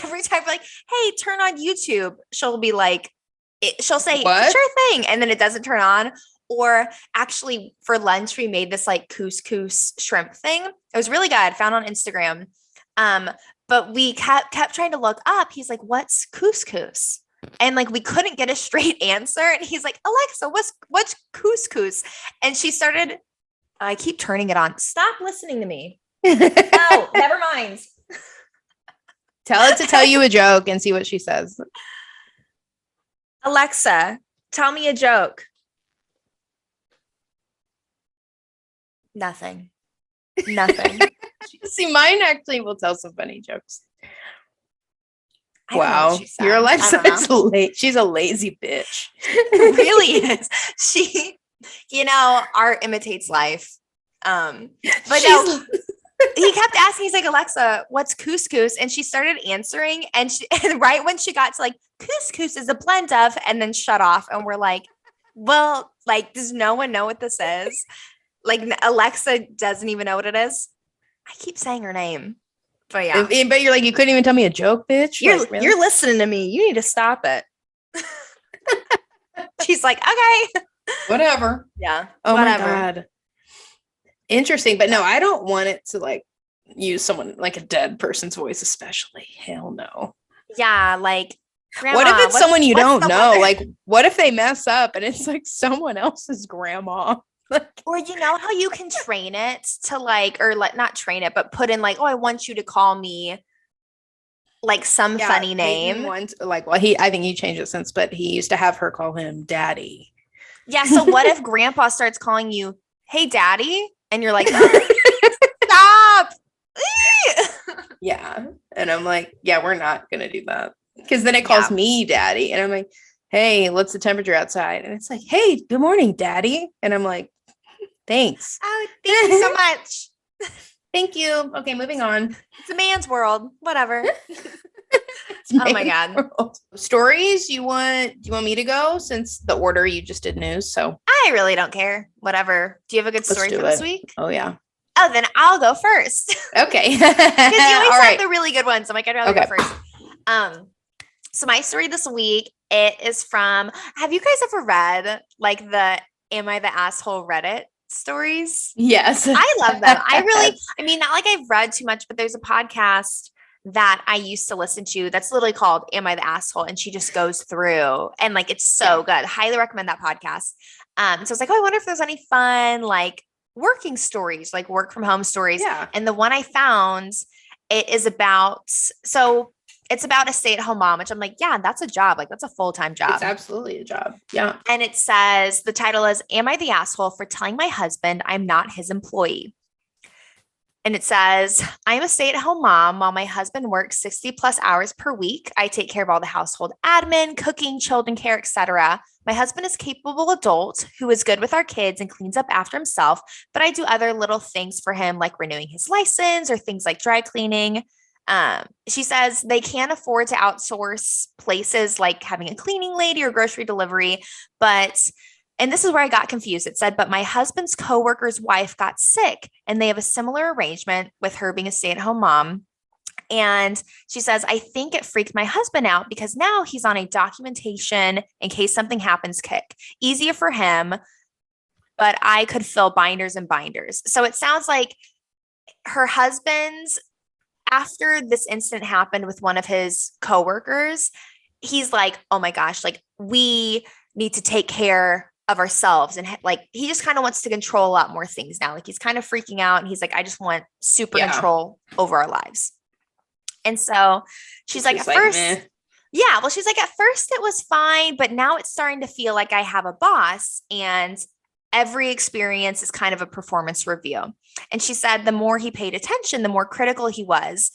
every time we're like, hey, turn on YouTube, she'll be like, she'll say, what? Sure thing. And then it doesn't turn on. Or actually for lunch, we made this like couscous shrimp thing. It was really good. Found on Instagram. But we kept trying to look up. He's like, what's couscous? And like, we couldn't get a straight answer. And he's like, Alexa, what's couscous? And she started, I keep turning it on. Stop listening to me. Oh, never mind. Tell it to tell you a joke and see what she says. Alexa, tell me a joke. Nothing. See, mine actually will tell some funny jokes. Wow, your Alexa is late. She's a lazy bitch. Really is. She, art imitates life. But no, he kept asking. He's like, Alexa, what's couscous? And she started answering, and right when she got to like, couscous is a blend of, and then shut off. And we're like, well, like, does no one know what this is? Like, Alexa doesn't even know what it is. I keep saying her name, but yeah. But you're like, you couldn't even tell me a joke, bitch. You're listening to me. You need to stop it. She's like, okay, whatever. Yeah. Oh whatever. My God. Interesting, but no, I don't want it to like use someone like a dead person's voice, especially. Hell no. Yeah, like. Grandma, what if it's someone you don't know? Like, what if they mess up and it's like someone else's grandma? Or how you can train it to like, or not train it, but put in like, oh, I want you to call me like some funny name. I think he changed it since, but he used to have her call him daddy. Yeah. So what if grandpa starts calling you, hey, daddy? And you're like, stop. Yeah. And I'm like, yeah, we're not going to do that. Because then it calls me daddy. And I'm like, hey, what's the temperature outside? And it's like, hey, good morning, daddy. And I'm like, thanks. Oh, thank you so much. Thank you. Okay, moving on. It's a man's world. Whatever. Oh my God. World. Stories do you want me to go since the order you just did news? So I really don't care. Whatever. Do you have a good story for this week? Oh yeah. Oh, then I'll go first. Okay. Because you always have the really good ones. I'm like, I'd rather go first. So my story this week, it is from, have you guys ever read like the Am I the Asshole Reddit stories? Yes. I love them. I mean, not like I've read too much, but there's a podcast that I used to listen to that's literally called Am I the Asshole? And she just goes through and like, it's so good. Highly recommend that podcast. So I was like, oh, I wonder if there's any fun, like working stories, like work from home stories. Yeah. And the one I found, it's about a stay-at-home mom, which I'm like, yeah, that's a job. Like that's a full-time job. It's absolutely a job. Yeah. And it says, the title is, Am I the Asshole for Telling My Husband I'm Not His Employee? And it says, I'm a stay-at-home mom while my husband works 60 plus hours per week. I take care of all the household admin, cooking, children care, etc. My husband is a capable adult who is good with our kids and cleans up after himself, but I do other little things for him, like renewing his license or things like dry cleaning. She says they can't afford to outsource places like having a cleaning lady or grocery delivery, and this is where I got confused. It said, but my husband's coworker's wife got sick and they have a similar arrangement with her being a stay-at-home mom. And she says, I think it freaked my husband out because now he's on a documentation in case something happens kick. Easier for him, but I could fill binders and binders. So it sounds like her husband's, after this incident happened with one of his coworkers, he's like, oh my gosh, like we need to take care of ourselves. And like, he just kind of wants to control a lot more things now. Like he's kind of freaking out and he's like, I just want super control over our lives. And so she's like, at first, yeah, well, she's like, at first it was fine, but now it's starting to feel like I have a boss and every experience is kind of a performance review. And she said, the more he paid attention, the more critical he was,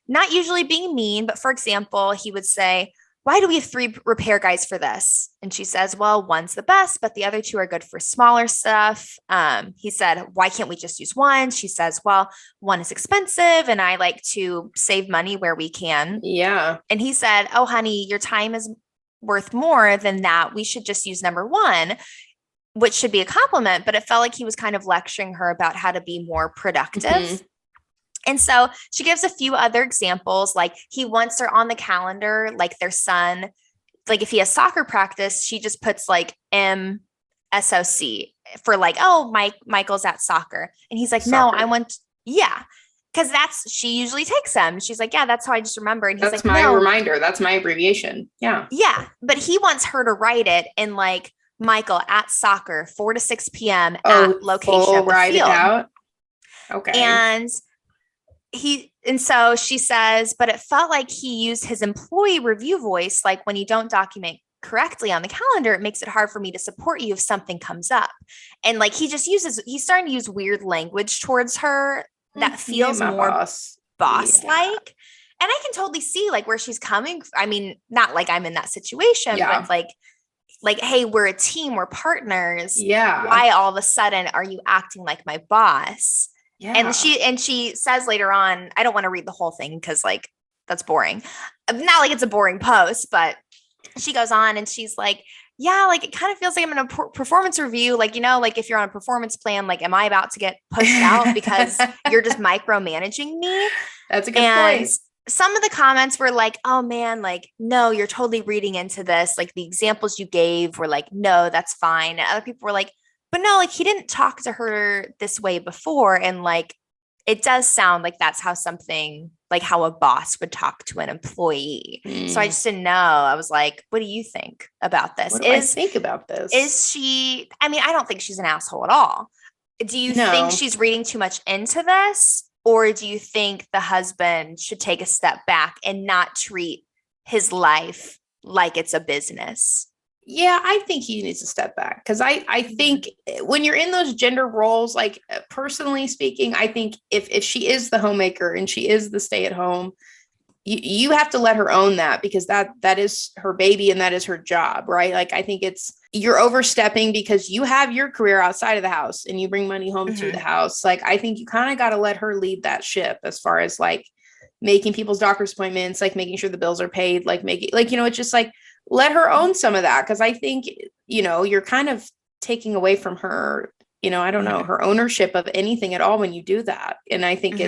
not usually being mean, but for example, he would say, why do we have 3 repair guys for this? And she says, well, one's the best, but the other 2 are good for smaller stuff. He said, why can't we just use one? She says, well, one is expensive and I like to save money where we can. Yeah. And he said, oh, honey, your time is worth more than that. We should just use number 1, which should be a compliment, but it felt like he was kind of lecturing her about how to be more productive. Mm-hmm. And so she gives a few other examples, like he wants her on the calendar, like their son, like if he has soccer practice, she just puts like MSOC for like, oh, Michael's at soccer. And he's like, soccer. No, because she usually takes them. She's like, yeah, that's how I just remember. And he's that's like, my reminder. That's my abbreviation. Yeah. Yeah. But he wants her to write it in like Michael at soccer, 4 to 6 p.m. at location of the write field. It out. Okay. And so she says, but it felt like he used his employee review voice. Like when you don't document correctly on the calendar, it makes it hard for me to support you if something comes up. And like, he's starting to use weird language towards her that feels more boss-like. Yeah. And I can totally see like where she's coming. I mean, not like I'm in that situation, but like, hey, we're a team, we're partners. Yeah. Why all of a sudden are you acting like my boss? Yeah. And she says later on, I don't want to read the whole thing because like that's boring. Not like it's a boring post, but she goes on and she's like, yeah, like it kind of feels like I'm in a performance review. Like, you know, like if you're on a performance plan, like, am I about to get pushed out because you're just micromanaging me? That's a good point. Some of the comments were like, oh man, like, no, you're totally reading into this. Like the examples you gave were like, no, that's fine. And other people were like, but no, like he didn't talk to her this way before. And like, it does sound like that's how something like how a boss would talk to an employee. So I just didn't know. I was like, what do you think about this? What do I think about this? Is she, I mean, I don't think she's an asshole at all. Do you think she's reading too much into this? Or do you think the husband should take a step back and not treat his life like it's a business? Yeah, I think he needs to step back because I think when you're in those gender roles, like personally speaking, I think if she is the homemaker and she is the stay at home, you have to let her own that because that is her baby and that is her job, right? Like I think you're overstepping because you have your career outside of the house and you bring money home to the house. Like I think you kind of got to let her lead that ship as far as like making people's doctor's appointments, like making sure the bills are paid, like making like, it's just like let her own some of that. Cause I think, you're kind of taking away from her, I don't know, her ownership of anything at all when you do that. And I think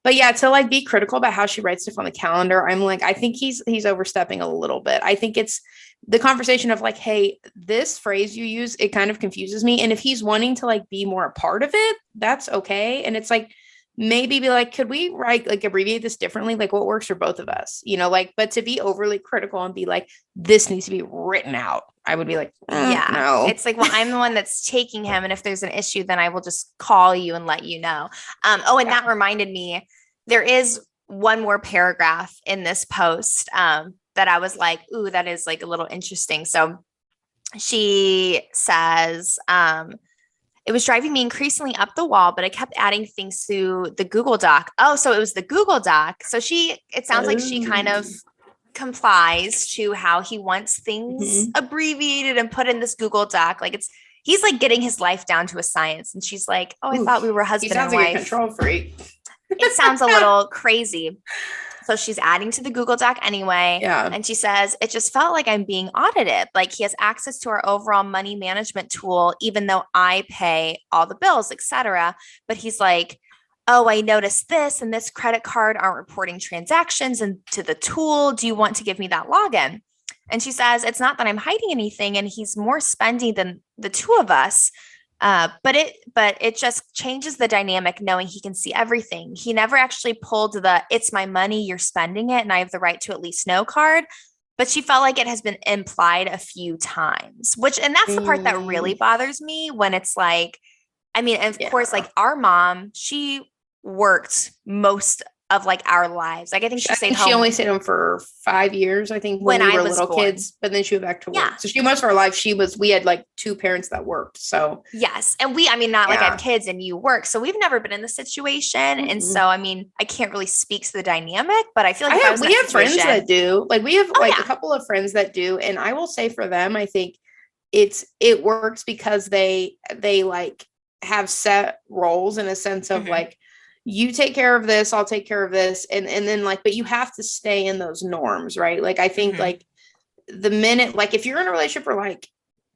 but yeah, to like be critical about how she writes stuff on the calendar, I'm like, I think he's overstepping a little bit. I think it's the conversation of like, hey, this phrase you use, it kind of confuses me. And if he's wanting to like be more a part of it, that's okay. And it's like, maybe be like, could we write like abbreviate this differently? Like what works for both of us, like, but to be overly critical and be like, this needs to be written out. I would be like, no. It's like, well, I'm the one that's taking him. And if there's an issue, then I will just call you and let you know. That reminded me, there is one more paragraph in this post that I was like, ooh, that is like a little interesting. So she says, it was driving me increasingly up the wall, but I kept adding things to the Google Doc. Oh, so it was the Google Doc. So it sounds like she kind of complies to how he wants things abbreviated and put in this Google Doc. Like he's like getting his life down to a science. And she's like, oh, I thought we were husband and wife. He sounds like a control freak. It sounds a little crazy. So she's adding to the Google Doc anyway. Yeah. And she says, it just felt like I'm being audited. Like he has access to our overall money management tool, even though I pay all the bills, etc. But he's like, oh, I noticed this and this credit card aren't reporting transactions into the tool. Do you want to give me that login? And she says, it's not that I'm hiding anything. And he's more spending than the two of us. But it just changes the dynamic knowing he can see everything. He never actually pulled the it's my money, you're spending it, and I have the right to at least know card. But she felt like it has been implied a few times, and that's the part that really bothers me when it's like, I mean, of course, like our mom, she worked most of like our lives. Like I think she only stayed home for 5 years, I think, when we were little kids, but then she went back to work. So most of our life we had like two parents that worked. So yes. And like I have kids and you work. So we've never been in this situation. And so, I mean, I can't really speak to the dynamic, but I feel like we have friends that do. Like we have a couple of friends that do. And I will say for them, I think it works because they like have set roles in a sense of like, you take care of this, I'll take care of this. And then like, but you have to stay in those norms, right? Like, I think like the minute, like if you're in a relationship where like,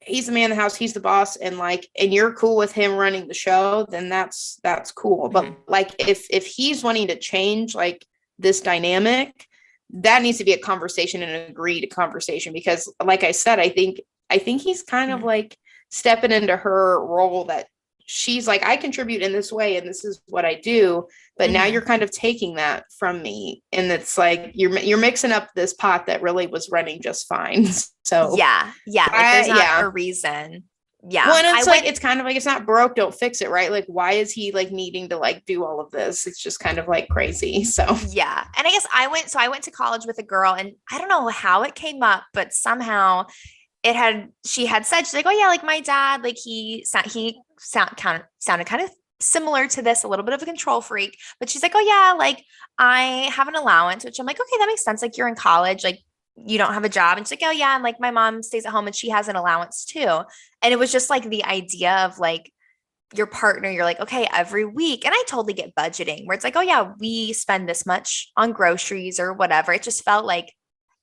he's the man of the house, he's the boss, and like, and you're cool with him running the show, then that's cool. But like, if he's wanting to change like this dynamic, that needs to be a conversation and an agreed conversation, because like I said, I think he's kind of like stepping into her role that she's like, I contribute in this way and this is what I do, but now you're kind of taking that from me, and it's like you're mixing up this pot that really was running just fine. So like there's not a reason. Well, and it's kind of like, it's not broke, don't fix it, right? Like why is he like needing to like do all of this? It's just kind of like crazy. So and I guess I went to college with a girl, and I don't know how it came up, but somehow she had said, she's like, oh yeah, like my dad, like he sounded kind of similar to this, a little bit of a control freak, but she's like, oh yeah, like I have an allowance, which I'm like, okay, that makes sense. Like you're in college, like you don't have a job. And she's like, oh yeah. And like my mom stays at home and she has an allowance too. And it was just like the idea of like your partner, you're like, okay, every week. And I totally get budgeting where it's like, oh yeah, we spend this much on groceries or whatever. It just felt like,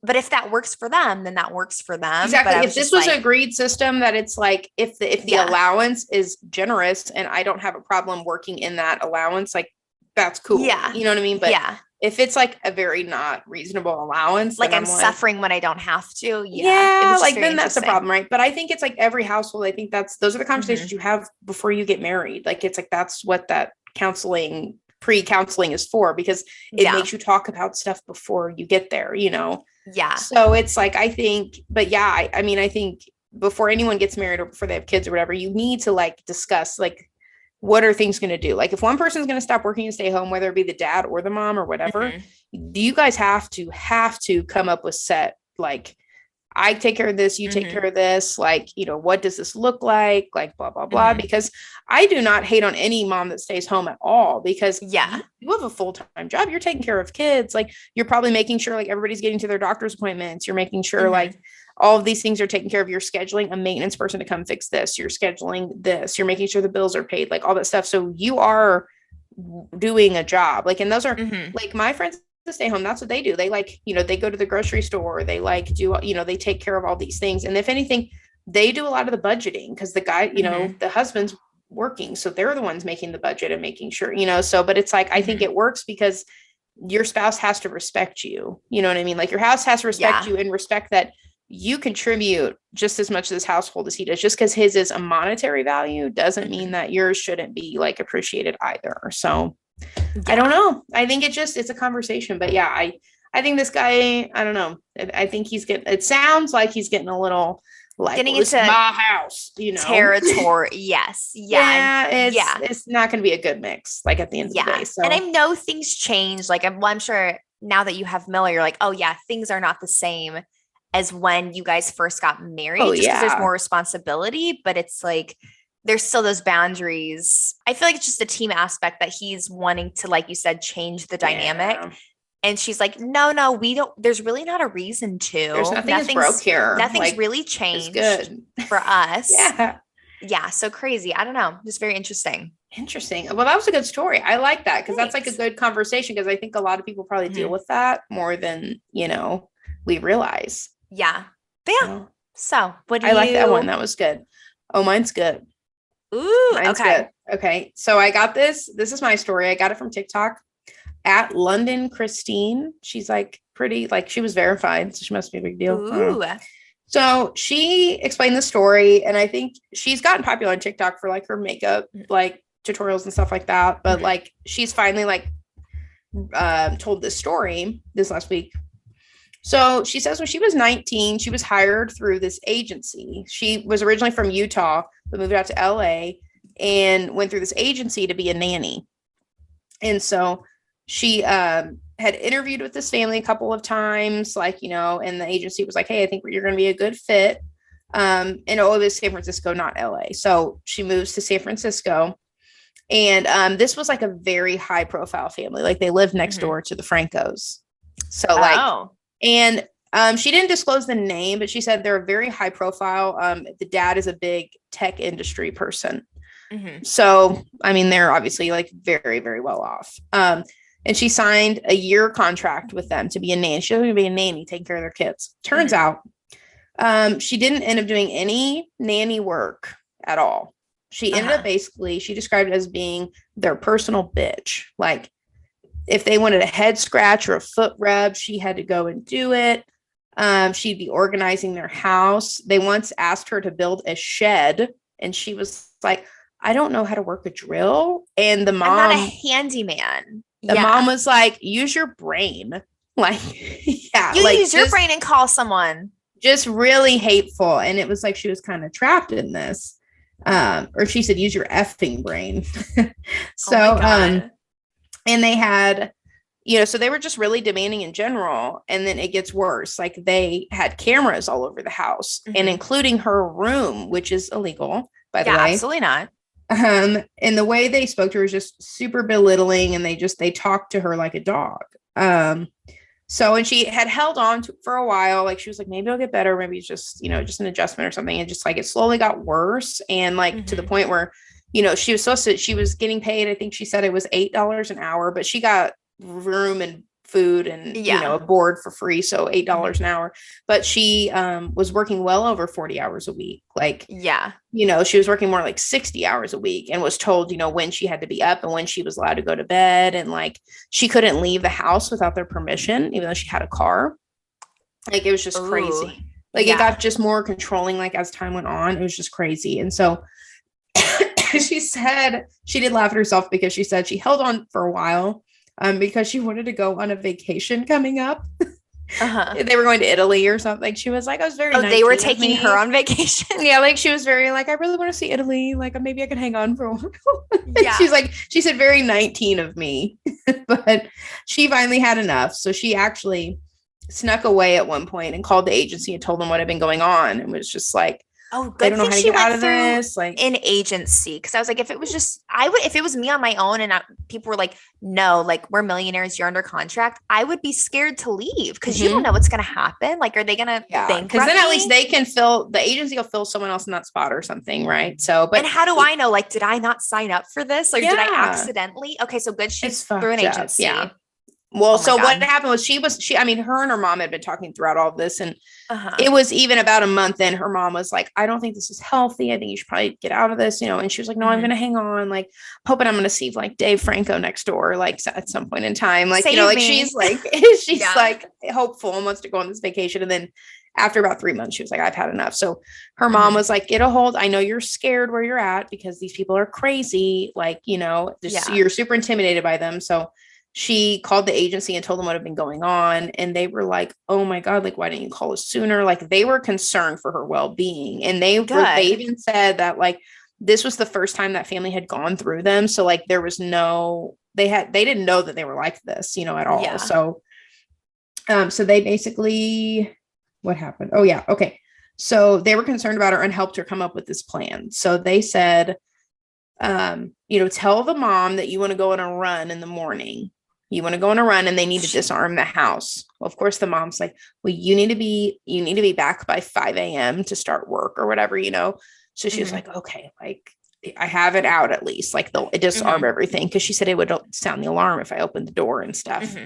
but if that works for them, then that works for them. Exactly. If this was an agreed system that it's like, if the allowance is generous and I don't have a problem working in that allowance, like that's cool. Yeah. You know what I mean? But if it's like a very not reasonable allowance, like I'm suffering when I don't have to. Yeah. Like then that's the problem. Right. But I think it's like every household, I think those are the conversations you have before you get married. Like, it's like, that's what that pre-counseling is for, because it makes you talk about stuff before you get there, you know? Yeah. So it's like, I think, but yeah, I mean, I think before anyone gets married or before they have kids or whatever, you need to like discuss, like, what are things going to do? Like if one person's going to stop working and stay home, whether it be the dad or the mom or whatever, you guys have to come up with set, like, I take care of this, you take care of this. Like, you know, what does this look like? Like, blah, blah, blah. Because I do not hate on any mom that stays home at all, because you have a full-time job. You're taking care of kids. Like, you're probably making sure like everybody's getting to their doctor's appointments. You're making sure like all of these things are taken care of. You're scheduling a maintenance person to come fix this. You're scheduling this. You're making sure the bills are paid, like all that stuff. So you are doing a job. Like, and those are like my friends to stay home, that's what they do. They like, you know, they go to the grocery store, they like do, you know, they take care of all these things. And if anything, they do a lot of the budgeting, because the guy, you know, the husband's working, so they're the ones making the budget and making sure, you know. So but it's like, I think it works because your spouse has to respect you, you know what I mean? Like, your house has to respect you, and respect that you contribute just as much to this household as he does. Just because his is a monetary value doesn't mean that yours shouldn't be like appreciated either. So I don't know. I think it's a conversation, but yeah, I think this guy, I don't know. I think it sounds like he's getting a little like, getting into my house, you know, territory. Yes. Yeah. It's not going to be a good mix, like at the end of the day. So. And I know things change. Like, I'm sure now that you have Miller, you're like, oh yeah, things are not the same as when you guys first got married, just because there's more responsibility, but it's like, there's still those boundaries. I feel like it's just a team aspect that he's wanting to, like you said, change the dynamic. And she's like, no, we don't, there's really not a reason to. There's nothing's broke here. Nothing's like, really changed for us. Yeah. So crazy. I don't know. Just very interesting. Well, that was a good story. I like that, because that's like a good conversation, because I think a lot of people probably deal with that more than, you know, we realize. Yeah. But yeah. So what do I like that one. That was good. Oh, mine's good. Ooh, mine's good. Okay. So I got this. This is my story. I got it from TikTok at London Christine. She's like pretty, like she was verified, so she must be a big deal. Ooh. So she explained the story, and I think she's gotten popular on TikTok for like her makeup, like tutorials and stuff like that. But like, she's finally like told this story this last week. So she says when she was 19, she was hired through this agency. She was originally from Utah, but moved out to LA and went through this agency to be a nanny. And so she had interviewed with this family a couple of times, like, you know, and the agency was like, hey, I think you're going to be a good fit. And it was San Francisco, not LA. So she moves to San Francisco. And this was like a very high profile family. Like, they lived next door to the Francos. So like, and she didn't disclose the name, but she said they're very high profile. The dad is a big tech industry person. So, I mean, they're obviously like very, very well off. And she signed a year contract with them to be a nanny. She was going to be a nanny, taking care of their kids. Turns out she didn't end up doing any nanny work at all. She ended up she described it as being their personal bitch. Like, if they wanted a head scratch or a foot rub, she had to go and do it. She'd be organizing their house. They once asked her to build a shed, and she was like, I don't know how to work a drill. And the mom, I'm not a handyman. The mom was like, use your brain. Like, you like, use your brain and call someone. Just really hateful. And it was like, she was kind of trapped in this. Or she said, use your effing brain. So, and they had, you know, so they were just really demanding in general. And then it gets worse. Like, they had cameras all over the house, and including her room, which is illegal, by the way. Absolutely not. And the way they spoke to her was just super belittling, and they talked to her like a dog. So, and she had held on for a while. Like, she was like, maybe I'll get better. Maybe it's just, you know, just an adjustment or something. And just like, it slowly got worse. And like, to the point where, you know, she was getting paid. I think she said it was $8 an hour, but she got room and food and, you know, a board for free. So $8 an hour, but she was working well over 40 hours a week. Like, you know, she was working more like 60 hours a week, and was told, you know, when she had to be up and when she was allowed to go to bed. And like, she couldn't leave the house without their permission, even though she had a car. Like, it was just crazy. Like, it got just more controlling, like, as time went on. It was just crazy. And so she said she did laugh at herself, because she said she held on for a while because she wanted to go on a vacation coming up. They were going to Italy or something. She was like, I was very they were taking her on vacation. Yeah, like, she was very like, I really want to see Italy. Like, maybe I can hang on for a while. She said very 19 of me. But she finally had enough. So she actually snuck away at one point and called the agency and told them what had been going on, and was just like, oh, good. I don't know how to get out of this. Like an agency. Cause I was like, if it was just, if it was me on my own and people were like, no, like we're millionaires, you're under contract, I would be scared to leave. Cause you don't know what's going to happen. Like, are they going to bankrupt? Cause then at least they can the agency will fill someone else in that spot or something. Right. So, but. And how do I know, like, did I not sign up for this? Or did I accidentally? Okay. So good. She's through an agency. Yeah. Well, so what happened was I mean, her and her mom had been talking throughout all of this, and it was even about a month in, her mom was like, I don't think this is healthy. I think you should probably get out of this, and she was like, no, I'm going to hang on. Like, hoping I'm going to see like Dave Franco next door, like at some point in time, like, she's like, she's like hopeful and wants to go on this vacation. And then after about 3 months, she was like, I've had enough. So her mom was like, get a hold. I know you're scared where you're at because these people are crazy. Like, you're super intimidated by them. So she called the agency and told them what had been going on. And they were like, oh my God, like, why didn't you call us sooner? Like, they were concerned for her well-being. And they even said that like, this was the first time that family had gone through them. So like, there was they didn't know that they were like this, at all. Yeah. So they basically, what happened? Oh yeah. Okay. So they were concerned about her and helped her come up with this plan. So they said, tell the mom that you want to go on a run in the morning. You want to go on a run and they need to disarm the house. Well, of course the mom's like, well, you need to be back by 5 a.m. to start work or whatever, So she was like, okay, like I have it out at least, like they'll disarm everything. Cause she said it would sound the alarm if I opened the door and stuff.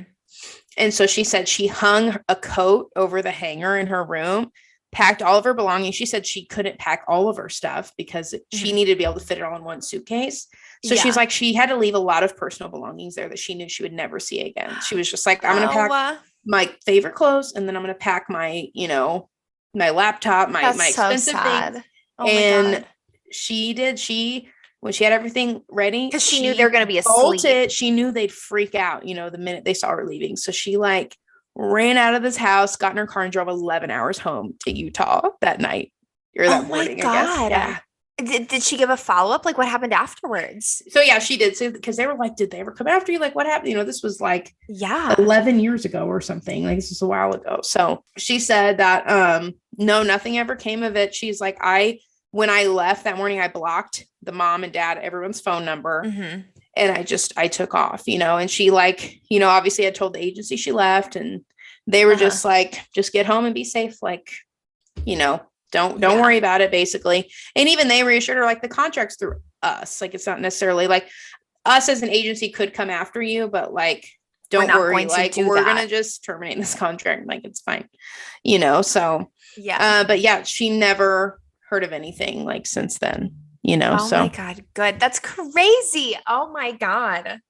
And so she said she hung a coat over the hanger in her room, packed all of her belongings. She said she couldn't pack all of her stuff because she needed to be able to fit it all in one suitcase. So she's like, she had to leave a lot of personal belongings there that she knew she would never see again. She was just like, I'm going to pack my favorite clothes. And then I'm going to pack my, my laptop, my expensive things. Oh and when she had everything ready, because she knew they were going to be asleep. She knew they'd freak out, the minute they saw her leaving. So she like ran out of this house, got in her car and drove 11 hours home to Utah that night or that morning, I guess. Yeah. Did she give a follow-up? Like what happened afterwards? So yeah, she did. So because they were like, did they ever come after you? Like what happened? This was like 11 years ago or something. Like this was a while ago. So she said that no, nothing ever came of it. She's like, when I left that morning, I blocked the mom and dad, everyone's phone number. And I took off, and she like, obviously I told the agency she left and they were just like, just get home and be safe. Like, don't worry about it basically. And even they reassured her like the contract's through us. Like, it's not necessarily like us as an agency could come after you, but like, don't worry. Like we're going to just terminate this contract. Like, it's fine, so yeah. But yeah, she never heard of anything like since then. Oh my God. Good. That's crazy. Oh my God.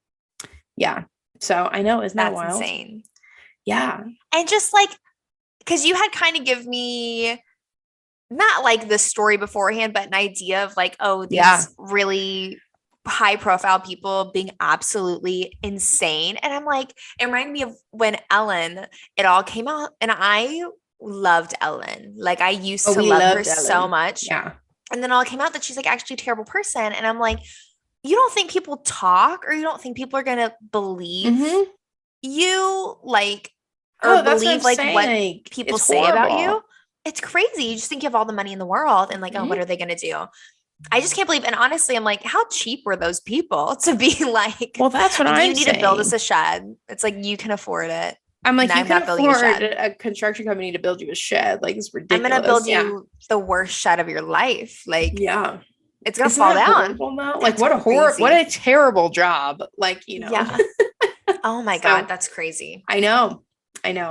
Yeah. So I know, isn't that wild? Insane. Yeah. And just like, cause you had kind of give me not like the story beforehand, but an idea of like, oh, these really high profile people being absolutely insane. And I'm like, it reminded me of when Ellen, it all came out and I loved Ellen. Like I used to love her Ellen so much. Yeah. And then all came out that she's like actually a terrible person. And I'm like, you don't think people talk or you don't think people are going to believe you like, or believe like what people say about you? It's crazy. You just think you have all the money in the world and like, oh, what are they going to do? I just can't believe. And honestly, I'm like, how cheap were those people to be like, well, that's what I'm saying. You need to build us a shed. It's like, you can afford it. I'm like, you can afford a construction company to build you a shed. Like, it's ridiculous. I'm going to build you the worst shed of your life. Like, yeah, it's going to fall down. Like, what a terrible job. Like, Yeah. Oh my God. That's crazy. I know.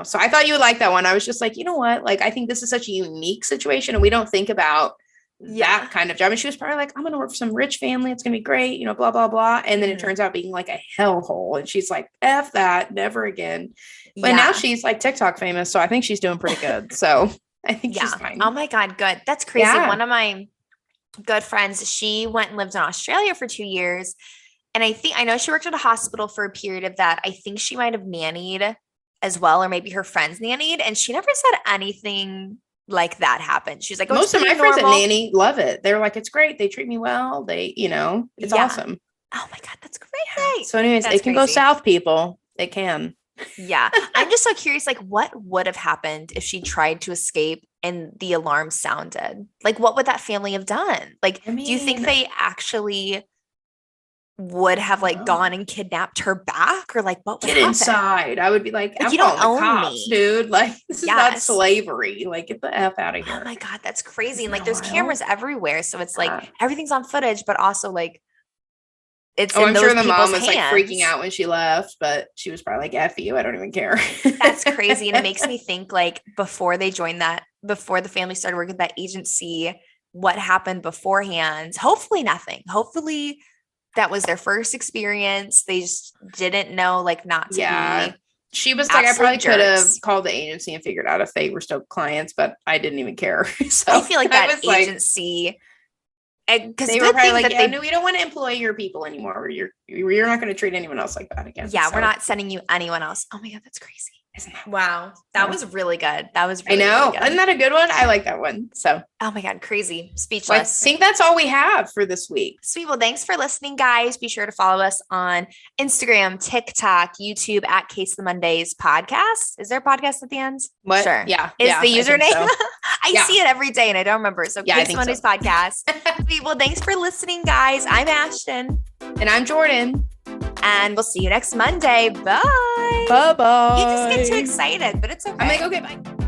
So I thought you would like that one. I was just like, you know what? Like, I think this is such a unique situation and we don't think about that kind of job. And she was probably like, I'm going to work for some rich family. It's going to be great, blah, blah, blah. And then it turns out being like a hellhole. And she's like, F that, never again. But now she's like TikTok famous. So I think she's doing pretty good. So I think she's fine. Oh my God. Good. That's crazy. Yeah. One of my good friends, she went and lived in Australia for 2 years. And I know she worked at a hospital for a period of that. I think she might've nannied as well, or maybe her friends nannied. And she never said anything like that happened. She's like, most of my friends at nanny love it. They're like, it's great. They treat me well. They, it's awesome. Oh my God. That's crazy. So anyways, it can go south, people. It can. Yeah. I'm just so curious, like, what would have happened if she tried to escape and the alarm sounded? Like, what would that family have done? Like, do you think they actually would have like gone and kidnapped her back, or like what would happen? Inside? I would be like you don't own me, dude. Like, this is not slavery. Like, get the F out of here. Oh my God, that's crazy. And like there's cameras everywhere, so it's like everything's on footage, but also like it's I'm sure the mom was like freaking out when she left, but she was probably like, F you, I don't even care. That's crazy. And it makes me think, like, before the family started working at that agency, what happened beforehand? Hopefully nothing. Hopefully that was their first experience. They just didn't know, like, not to be. She was like, I probably could have called the agency and figured out if they were still clients, but I didn't even care. So I feel like that agency, because they were probably like, no, we don't want to employ your people anymore. You're not going to treat anyone else like that again. Yeah, we're not sending you anyone else. Oh my God, that's crazy. Wow, that was really good. That was really, I know. Really good. Isn't that a good one? I like that one. So, oh my God, crazy. Speechless. Well, I think that's all we have for this week. Sweet. Well, thanks for listening, guys. Be sure to follow us on Instagram, TikTok, YouTube at Case the Mondays podcast. Is there a podcast at the end? What? Sure. Yeah. Is the username? So. I see it every day and I don't remember. So Case the Mondays podcast. Sweet. Well, thanks for listening, guys. I'm Ashton. And I'm Jordan. And we'll see you next Monday. Bye. Bye-bye. You just get too excited, but it's okay. I'm like, okay, bye.